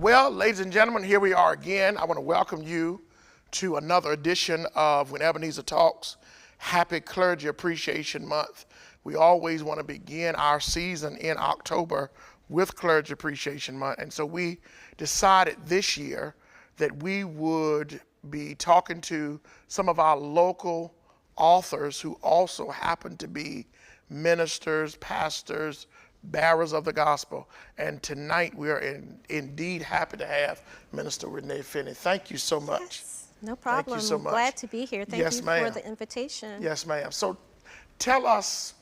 Well, ladies and gentlemen, here we are again. I want to welcome you to another edition of When Ebenezer Talks. Happy Clergy Appreciation Month. We always want to begin our season in October with Clergy Appreciation Month. And so we decided this year that we would be talking to some of our local authors who also happen to be ministers, pastors, bearers of the gospel. And tonight we are indeed happy to have Minister Rena A. Finney. Thank you so much. Yes, no problem. Thank you so much. Glad to be here. Thank Yes, you ma'am. for the invitation. Yes, ma'am. So tell us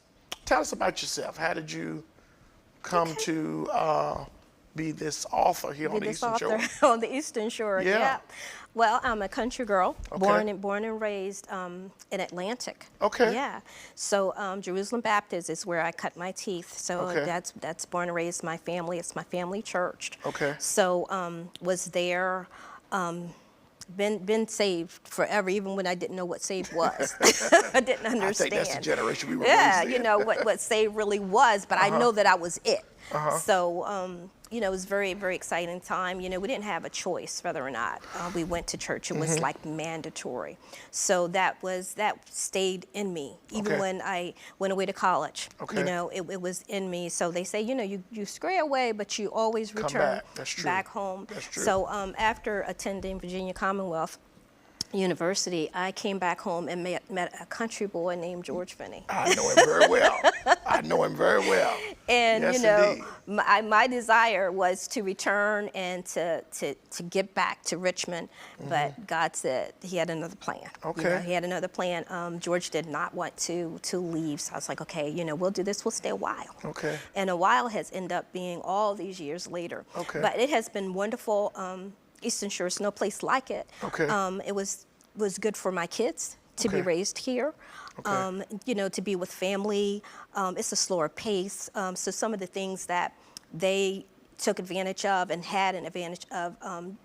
about yourself. How did you come to be this author here on the Eastern Shore? On the Eastern Shore, yeah. Well, I'm a country girl, born and raised in Atlantic. Okay. Yeah. So Jerusalem Baptist is where I cut my teeth. So that's born and raised my family. It's my family church. Okay. So was there. Been saved forever, even when I didn't know what saved was. I didn't understand. I think that's the generation we were raised in. you know, what saved really was, but I know that I was it. So, you know, it was a very, very exciting time. You know, we didn't have a choice whether or not we went to church. It was like mandatory. So that stayed in me, even when I went away to college. You know, it was in me. So they say, you know, you stray away, but you always return back home. That's true. So after attending Virginia Commonwealth University, I came back home and met a country boy named George Finney. I know him very well. I know him very well. And yes, you know, indeed. my desire was to return and to get back to Richmond, but God said He had another plan. Okay. You know, He had another plan. George did not want to leave, so I was like, okay, you know, we'll do this. We'll stay a while. Okay. And a while has ended up being all these years later. Okay. But it has been wonderful. Eastern Shore is no place like it. Okay. It was good for my kids to be raised here. Okay. You know, to be with family. It's a slower pace. So some of the things that they took advantage of and had an advantage of,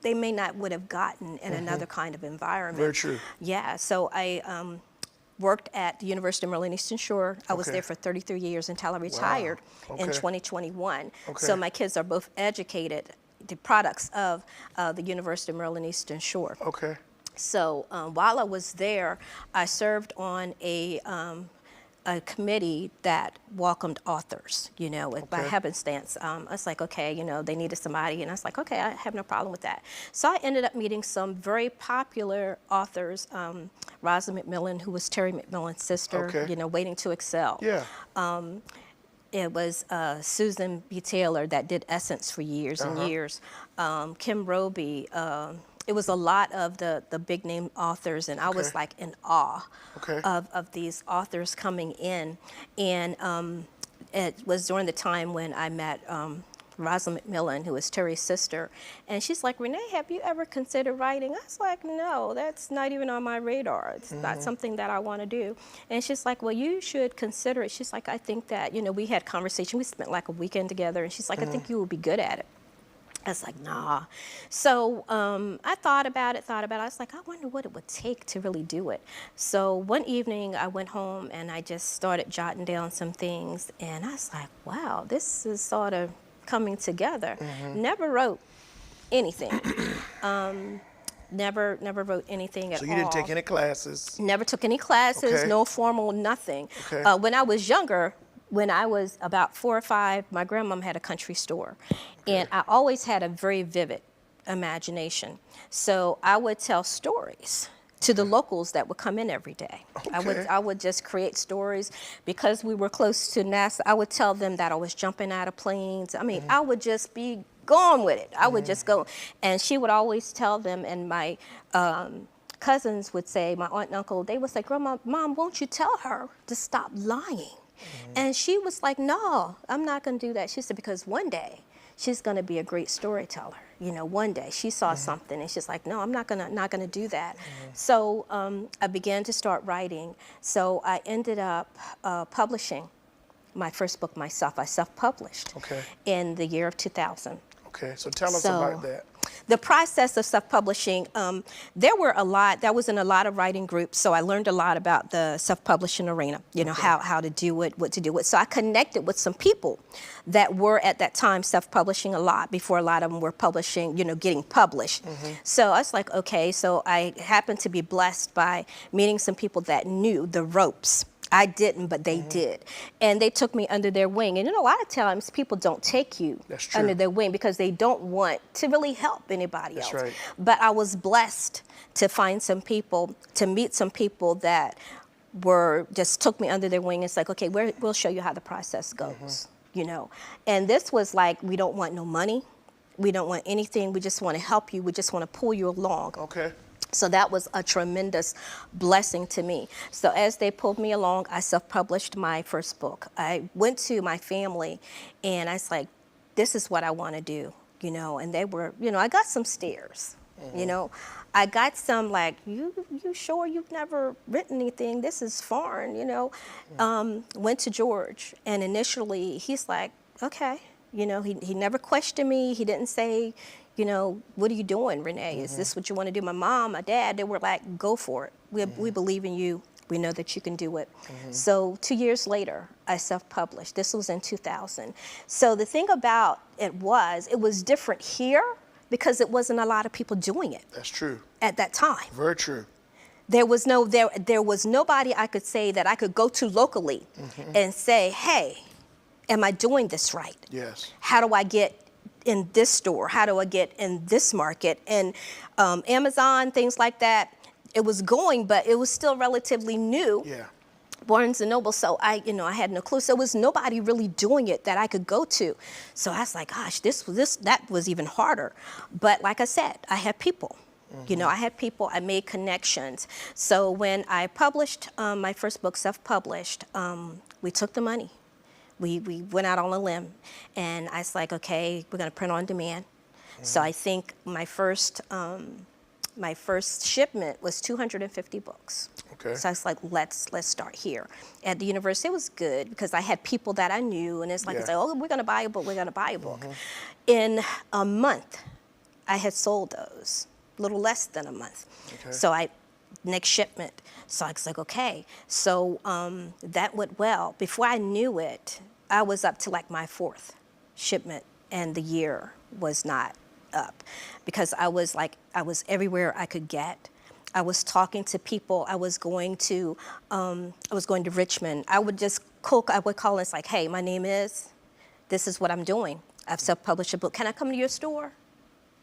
they may not would have gotten in another kind of environment. Very true. Yeah. So I worked at the University of Maryland Eastern Shore. I was there for 33 years until I retired in 2021. So my kids are both educated, the products of the University of Maryland Eastern Shore. Okay. So while I was there, I served on a committee that welcomed authors, you know, by happenstance. I was like, okay, you know, they needed somebody, and I was like, okay, I have no problem with that. So I ended up meeting some very popular authors, Rosalind McMillan, who was Terry McMillan's sister, you know, Waiting to Excel. Yeah. It was Susan B. Taylor that did Essence for years and years. Kim Roby. It was a lot of the big name authors, and I was like in awe of these authors coming in. And it was during the time when I met Rosalind McMillan, who was Terry's sister. And she's like, Renee, have you ever considered writing? I was like, no, that's not even on my radar. It's not something that I want to do. And she's like, well, you should consider it. She's like, I think that, you know, we had conversation. We spent like a weekend together, and she's like, I think you will be good at it. I was like, nah. So I thought about it. I was like, I wonder what it would take to really do it. So one evening I went home and I just started jotting down some things. And I was like, wow, this is sort of coming together. Never wrote anything. Never wrote anything at all. So you didn't take any classes? Never took any classes, no formal, nothing. When I was younger, when I was about 4 or 5, my grandmom had a country store. And I always had a very vivid imagination. So I would tell stories to the locals that would come in every day. I would just create stories. Because we were close to NASA, I would tell them that I was jumping out of planes. I mean, I would just be going with it. I would just go. And she would always tell them, and my cousins would say, my aunt and uncle, they would say, Grandma, Mom, won't you tell her to stop lying? And she was like, no, I'm not going to do that. She said, because one day she's going to be a great storyteller. You know, one day she saw something and she's like, no, I'm not gonna do that. So I began to start writing. So I ended up publishing my first book myself. I self-published in the year of 2000. Okay, so tell us about that. The process of self-publishing, there was in a lot of writing groups, so I learned a lot about the self-publishing arena, you know, how to do it, what to do it. So I connected with some people that were at that time self-publishing a lot before a lot of them were publishing, you know, getting published. So I was like, okay, so I happened to be blessed by meeting some people that knew the ropes. I didn't, but they did. And they took me under their wing. And you know, a lot of times people don't take you under their wing because they don't want to really help anybody else. Right. But I was blessed to find some people, to meet some people that just took me under their wing. It's like, okay, we'll show you how the process goes, you know. And this was like, we don't want no money. We don't want anything. We just want to help you. We just want to pull you along. Okay. So that was a tremendous blessing to me. So as they pulled me along, I self-published my first book. I went to my family and I was like, this is what I want to do, you know, and they were, you know, I got some stares, you know. I got some like, you sure you've never written anything? This is foreign, you know. Went to George and initially he's like, okay, you know, he never questioned me. He didn't say, you know, what are you doing, Renee? Is this what you want to do? My mom, my dad, they were like, go for it. We believe in you. We know that you can do it. So 2 years later, I self-published. This was in 2000. So the thing about it was different here because it wasn't a lot of people doing it. That's true. At that time. Very true. There was nobody I could say that I could go to locally and say, hey, am I doing this right? Yes. How do I get in this store? How do I get in this market? And Amazon, things like that, it was going, but it was still relatively new. Yeah. Barnes and Noble, so I had no clue. So there was nobody really doing it that I could go to. So I was like, gosh, that was even harder. But like I said, I had people. You know, I had people, I made connections. So when I published my first book, self-published, we took the money. We went out on a limb, and I was like, okay, we're going to print on demand. So I think my first shipment was 250 books. Okay. So I was like, let's start here. At the university, it was good because I had people that I knew, and it's like, it's like, oh, we're going to buy a book, we're going to buy a book. In a month, I had sold those, a little less than a month. Okay. So next shipment. So I was like, okay. So that went well. Before I knew it, I was up to like my fourth shipment, and the year was not up because I was everywhere I could get. I was talking to people. I was going to Richmond. I would call it's like, hey, my name is, this is what I'm doing. I've self-published a book. Can I come to your store?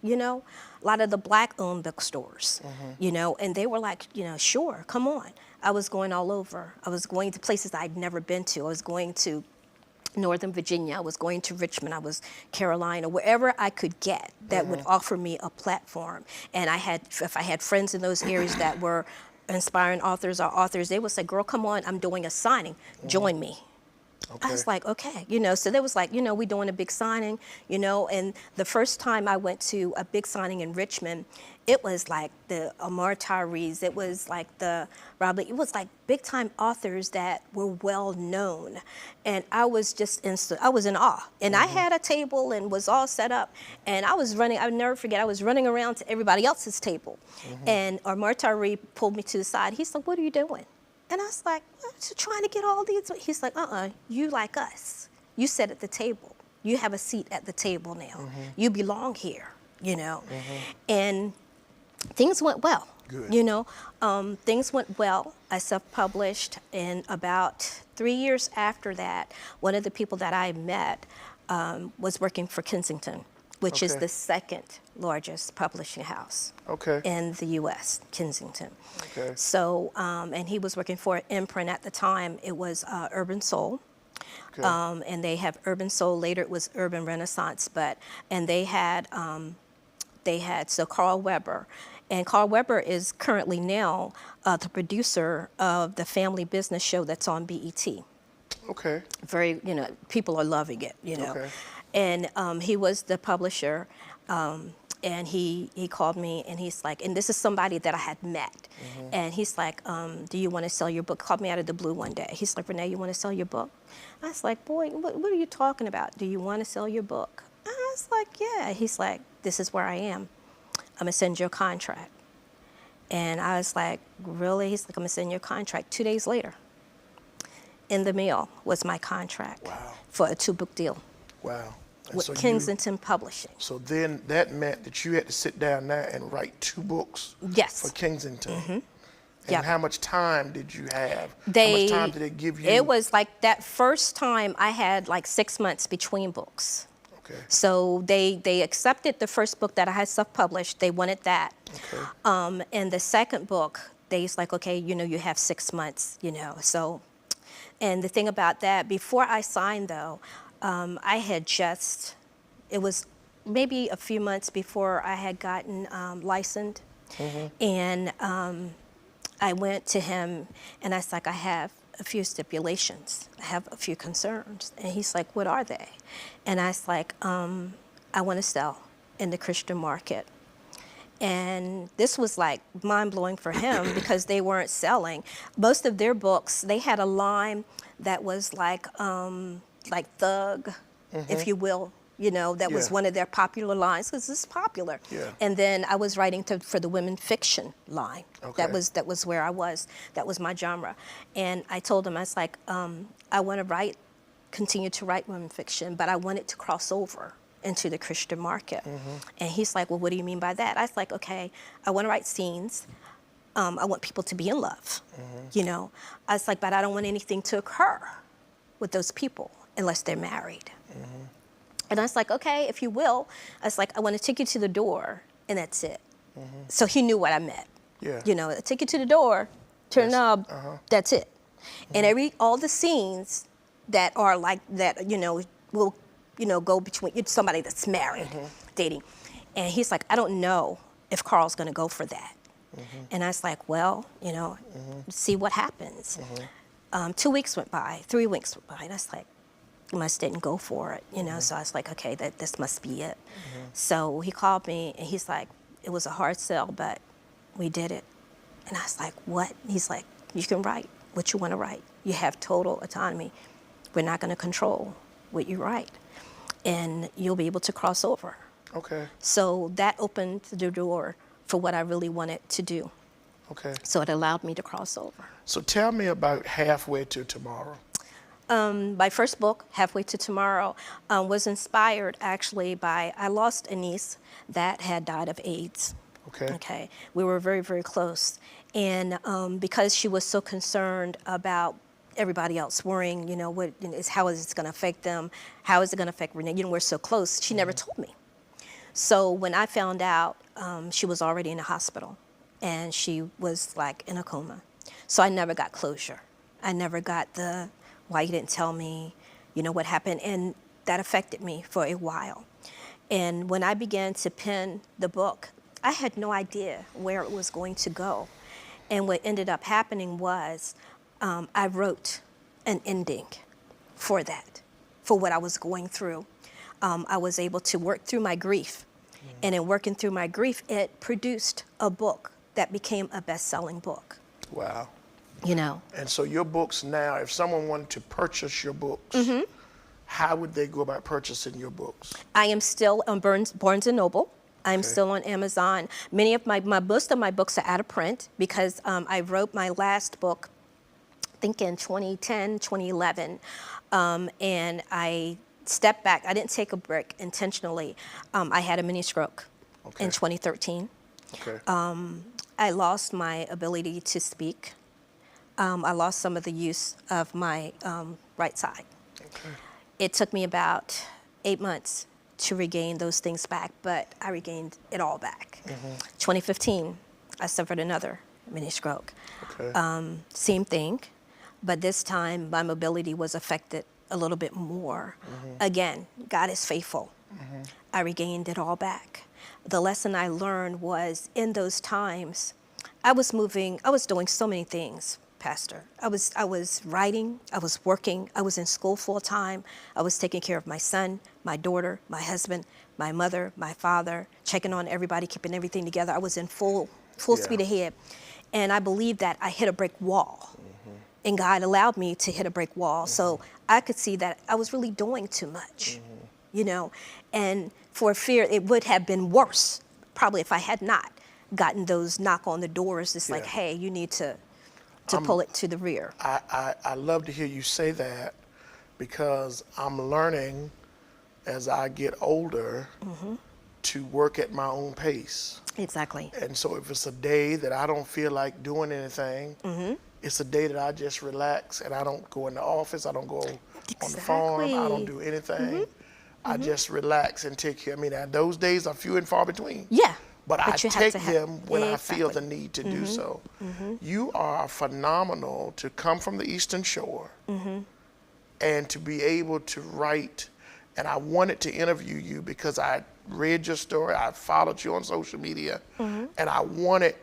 You know, a lot of the Black-owned bookstores, you know, and they were like, you know, sure, come on. I was going all over. I was going to places I'd never been to. I was going to Northern Virginia. I was going to Richmond. I was Carolina, wherever I could get that would offer me a platform. And if I had friends in those areas that were inspiring authors or authors, they would say, girl, come on, I'm doing a signing. Join me. Okay. I was like, okay, you know, so there was like, you know, we're doing a big signing, you know, and the first time I went to a big signing in Richmond, it was like the Amar Tyrese, it was like it was like big time authors that were well known. And I was just I was in awe. And I had a table and was all set up. And I was running, I'll never forget, I was running around to everybody else's table. And Amar Tyrese pulled me to the side. He's like, what are you doing? And I was like, I'm just trying to get all these. He's like, you like us. You sit at the table. You have a seat at the table now. You belong here, you know. And things went well. Good. You know, things went well. I self-published, and about 3 years after that, one of the people that I met was working for Kensington, which is the second largest publishing house in the U.S., Kensington. Okay. So, and he was working for an imprint at the time. It was Urban Soul. Okay. And they have Urban Soul. Later it was Urban Renaissance. And they had Carl Weber. And Carl Weber is currently now the producer of the family business show that's on BET. Okay. Very, you know, people are loving it, you know. Okay. And he was the publisher, and he called me, and he's like, and this is somebody that I had met, and he's like, do you want to sell your book? Called me out of the blue one day. He's like, Renee, you want to sell your book? I was like, boy, what are you talking about? Do you want to sell your book? I was like, yeah. He's like, this is where I am. I'm going to send you a contract. And I was like, really? He's like, I'm going to send you a contract. 2 days later, in the mail was my contract. Wow. For a 2-book deal. Wow. And With so Kensington Publishing. So then that meant that you had to sit down there and write 2 books. Yes. For Kensington. Mm-hmm. And Yep. how much time did you have? How much time did they give you? It was like that first time I had like 6 months between books. Okay. So they accepted the first book that I had self-published. They wanted that. Okay. And the second book, they was like, okay, you have 6 months, So, and the thing about that, before I signed though, I had it was maybe a few months before I had gotten licensed. Mm-hmm. And I went to him and I was like, I have a few stipulations. I have a few concerns. And he's like, what are they? And I was like, I want to sell in the Christian market. And this was like mind-blowing for him because they weren't selling. Most of their books, they had a line that was like Thug, if you will. That was one of their popular lines because it's popular. Yeah. And then I was writing for the women fiction line. Okay. That was where I was. That was my genre. And I told him, I was like, I want to continue to write women fiction, but I want it to cross over into the Christian market. Mm-hmm. And he's like, well, what do you mean by that? I was like, okay, I want to write scenes. I want people to be in love. Mm-hmm. I was like, but I don't want anything to occur with those people unless they're married. Mm-hmm. And I was like, okay, if you will. I was like, I want to take you to the door, and that's it. Mm-hmm. So he knew what I meant. Yeah. I take you to the door, turn the knob, that's it. Mm-hmm. And all the scenes that are like that, will, go between somebody that's married, dating. And he's like, I don't know if Carl's going to go for that. Mm-hmm. And I was like, well, see what happens. Mm-hmm. 2 weeks went by, 3 weeks went by, and I was like, must didn't go for it, So I was like, okay, this must be it. Mm-hmm. So he called me and he's like, it was a hard sell, but we did it. And I was like, what? He's like, you can write what you want to write. You have total autonomy. We're not going to control what you write, and you'll be able to cross over. Okay. So that opened the door for what I really wanted to do. Okay. So it allowed me to cross over. So tell me about Halfway to Tomorrow. My first book, Halfway to Tomorrow, was inspired actually by, I lost a niece that had died of AIDS. Okay. Okay. We were very, very close. And because she was so concerned about everybody else worrying, how is this going to affect them? How is it going to affect Renee? We're so close. She never told me. So when I found out, she was already in the hospital and she was like in a coma. So I never got closure. I never got why you didn't tell me, what happened. And that affected me for a while. And when I began to pen the book, I had no idea where it was going to go. And what ended up happening was I wrote an ending for that, for what I was going through. I was able to work through my grief. And in working through my grief, it produced a book that became a best-selling book. Wow. And so your books now, if someone wanted to purchase your books, how would they go about purchasing your books? I am still on Barnes & Noble. I'm still on Amazon. Most of my books are out of print because I wrote my last book, I think in 2010, 2011, and I stepped back. I didn't take a break intentionally. I had a mini stroke in 2013. Okay. I lost my ability to speak. I lost some of the use of my right side. Okay. It took me about 8 months to regain those things back, but I regained it all back. 2015, I suffered another mini stroke. Okay. Same thing, but this time my mobility was affected a little bit more. Again, God is faithful. I regained it all back. The lesson I learned was in those times, I was doing so many things, Pastor. I was writing, I was working, I was in school full time, I was taking care of my son, my daughter, my husband, my mother, my father, checking on everybody, keeping everything together. I was in full speed ahead. And I believe that I hit a brick wall. And God allowed me to hit a brick wall. So I could see that I was really doing too much, and for fear it would have been worse. probably if I had not gotten those knock on the doors, it's like, hey, you need to pull it to the rear. I love to hear you say that, because I'm learning as I get older to work at my own pace. Exactly. And so if it's a day that I don't feel like doing anything, it's a day that I just relax, and I don't go in the office, I don't go on the farm, I don't do anything. I just relax and take care. I mean, those days are few and far between. Yeah. But I take them when I Exactly. feel the need to do so. You are phenomenal to come from the Eastern Shore and to be able to write. And I wanted to interview you because I read your story, I followed you on social media, and I wanted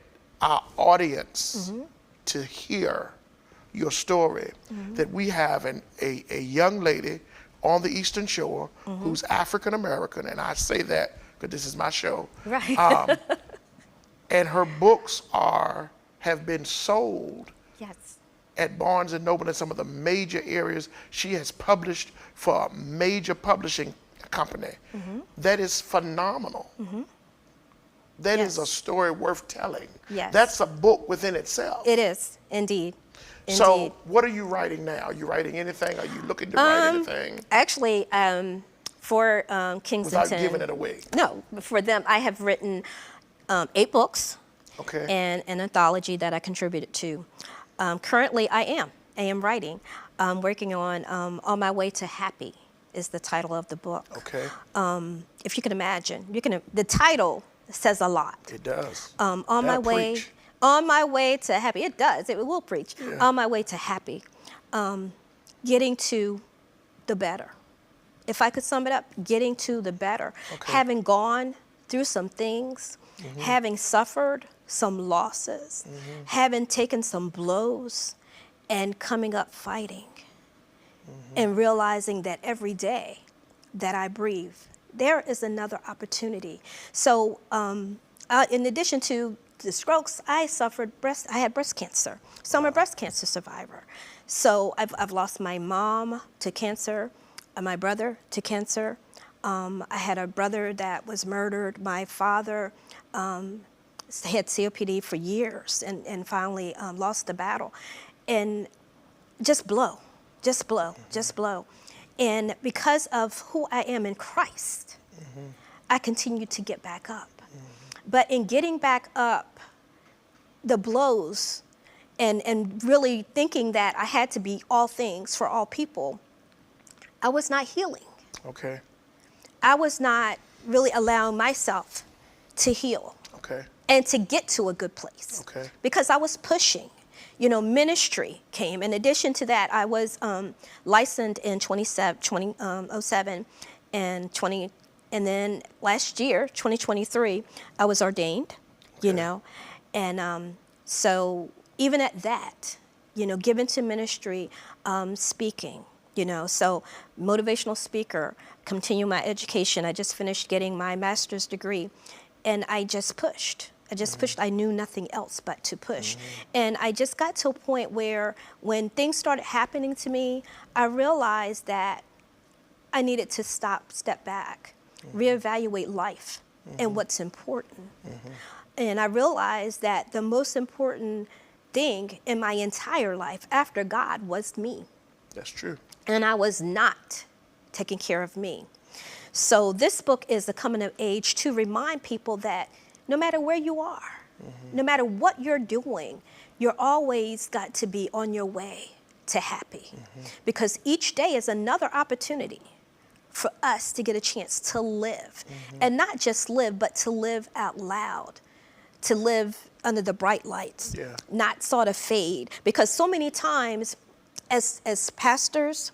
our audience to hear your story, that we have a young lady on the Eastern Shore who's African American, and I say that because this is my show. Right. And her books have been sold Yes. at Barnes & Noble in some of the major areas. She has published for a major publishing company. That is phenomenal. That is a story worth telling. Yes. That's a book within itself. It is, indeed. So what are you writing now? Are you writing anything? Are you looking to write anything? Actually, for Kensington. Without giving it away. No, for them, I have written 8 books. Okay. And an anthology that I contributed to. Currently, I am writing. I'm working on My Way to Happy is the title of the book. Okay. If you can imagine, the title says a lot. It does. On That'll my way, preach. on my way to happy. It does. It will preach. Yeah. On my way to happy, getting to the better. If I could sum it up, getting to the better. Okay. Having gone through some things, having suffered some losses, having taken some blows, and coming up fighting, and realizing that every day that I breathe, there is another opportunity. So in addition to the strokes, I had breast cancer. So I'm a breast cancer survivor. So I've lost my mom to cancer, my brother to cancer. I had a brother that was murdered. My father had COPD for years and finally lost the battle. And just blow. And because of who I am in Christ, I continue to get back up. But in getting back up, the blows and really thinking that I had to be all things for all people, I was not healing. Okay. I was not really allowing myself to heal. Okay. And to get to a good place. Okay. Because I was pushing. Ministry came. In addition to that, I was licensed in 2007 and then last year, 2023, I was ordained, Okay. And so even at that, given to ministry, speaking, so motivational speaker, continue my education. I just finished getting my master's degree, and I just pushed. I knew nothing else but to push. And I just got to a point where when things started happening to me, I realized that I needed to step back, reevaluate life and what's important. And I realized that the most important thing in my entire life after God was me. That's true. And I was not taking care of me. So this book is a coming of age to remind people that no matter where you are, no matter what you're doing, you're always got to be on your way to happy. Because each day is another opportunity for us to get a chance to live. And not just live, but to live out loud, to live under the bright lights, not sort of fade. Because so many times as pastors,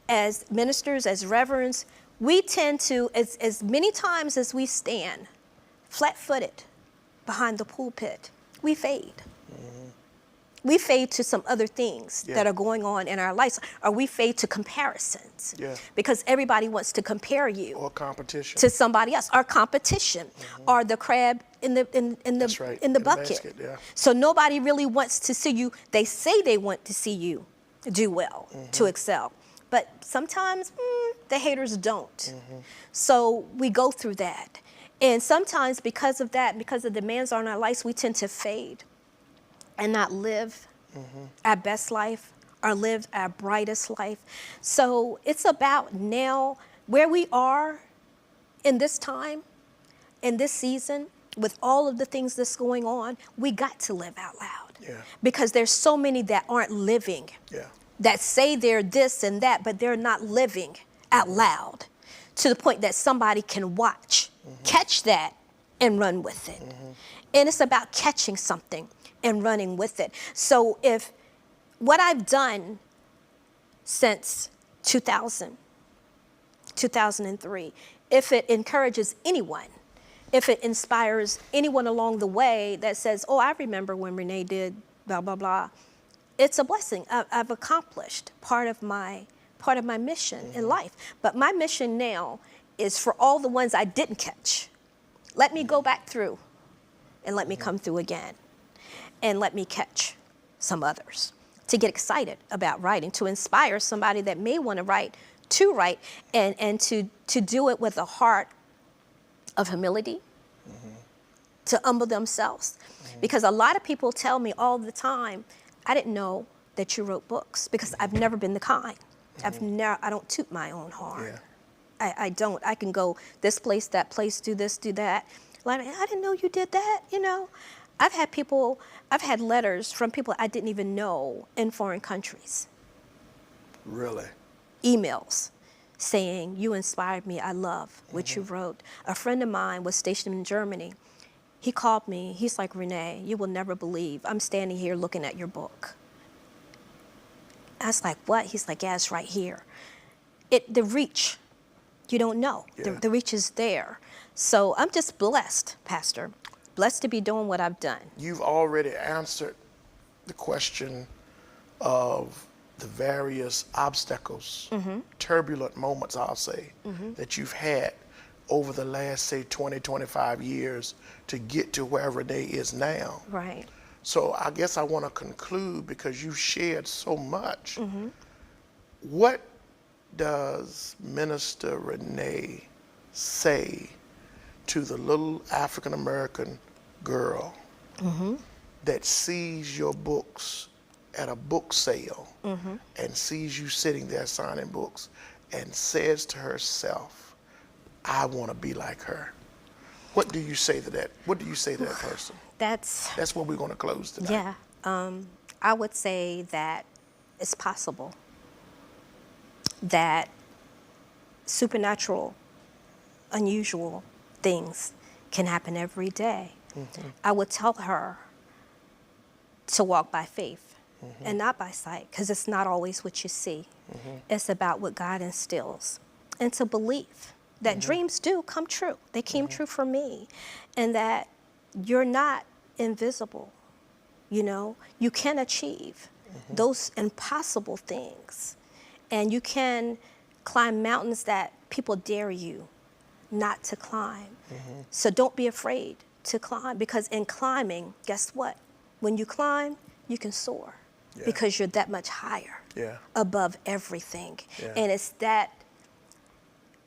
as ministers, as reverends, we tend to, as many times as we stand flat-footed behind the pulpit, we fade. We fade to some other things that are going on in our lives, or we fade to comparisons because everybody wants to compare you or competition to somebody else, or competition, or the crab in the bucket. So nobody really wants to see you. They say they want to see you do well, to excel, but sometimes the haters don't. So we go through that. And sometimes because of that, because the demands on our lives, we tend to fade and not live our best life or live our brightest life. So it's about now where we are in this time, in this season, with all of the things that's going on, we got to live out loud. Yeah. Because there's so many that aren't living, Yeah. that say they're this and that, but they're not living out loud to the point that somebody can watch, catch that, and run with it. And it's about catching something and running with it. So if what I've done since 2003, if it encourages anyone, if it inspires anyone along the way that says, oh, I remember when Renee did blah, blah, blah, it's a blessing. I've accomplished part of my mission in life. But my mission now is for all the ones I didn't catch. Let me go back through and let me come through again and let me catch some others to get excited about writing, to inspire somebody that may want to write and to do it with a heart of humility, to humble themselves. Because a lot of people tell me all the time, I didn't know that you wrote books, because I've never been the kind. I don't toot my own horn. Yeah. I don't. I can go this place, that place, do this, do that. Like, I didn't know you did that, you know. I've had letters from people I didn't even know in foreign countries. Really? Emails saying, you inspired me, I love what you wrote. A friend of mine was stationed in Germany. He called me, he's like, Renee, you will never believe, I'm standing here looking at your book. I was like, what? He's like, yeah, it's right here. The reach, you don't know. Yeah. The reach is there. So I'm just blessed, Pastor, blessed to be doing what I've done. You've already answered the question of the various obstacles, turbulent moments, I'll say, that you've had over the last, say, 20, 25 years to get to where Renee is now. Right. So I guess I want to conclude, because you shared so much. What does Minister Renee say to the little African-American girl that sees your books at a book sale and sees you sitting there signing books and says to herself, I want to be like her? What do you say to that? What do you say to that person? That's where we're going to close tonight. Yeah. I would say that it's possible that supernatural, unusual things can happen every day. I would tell her to walk by faith and not by sight, because it's not always what you see. It's about what God instills, and to believe that dreams do come true. They came true for me, and that you're not invisible. You know, you can achieve those impossible things, and you can climb mountains that people dare you not to climb. So don't be afraid to climb, because in climbing, guess what? When you climb, you can soar, because you're that much higher above everything. And it's that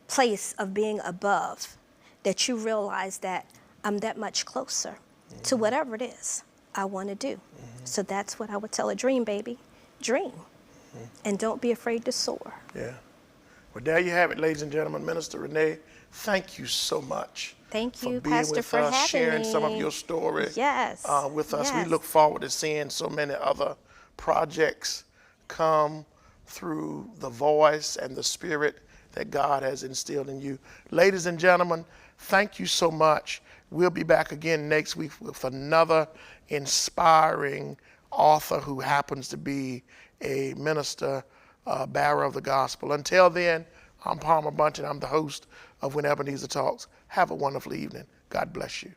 place of being above that you realize that I'm that much closer to whatever it is I want to do. So that's what I would tell a dream, baby. Dream. And don't be afraid to soar. Yeah. Well, there you have it, ladies and gentlemen. Minister Renee, thank you so much. Thank you, for being Pastor, with for us, having sharing me. some of your story with us. Yes. We look forward to seeing so many other projects come through the voice and the spirit that God has instilled in you. Ladies and gentlemen, thank you so much. We'll be back again next week with another inspiring author who happens to be a minister, bearer of the gospel. Until then, I'm Palmer Bunting. I'm the host of When Ebenezer Talks. Have a wonderful evening. God bless you.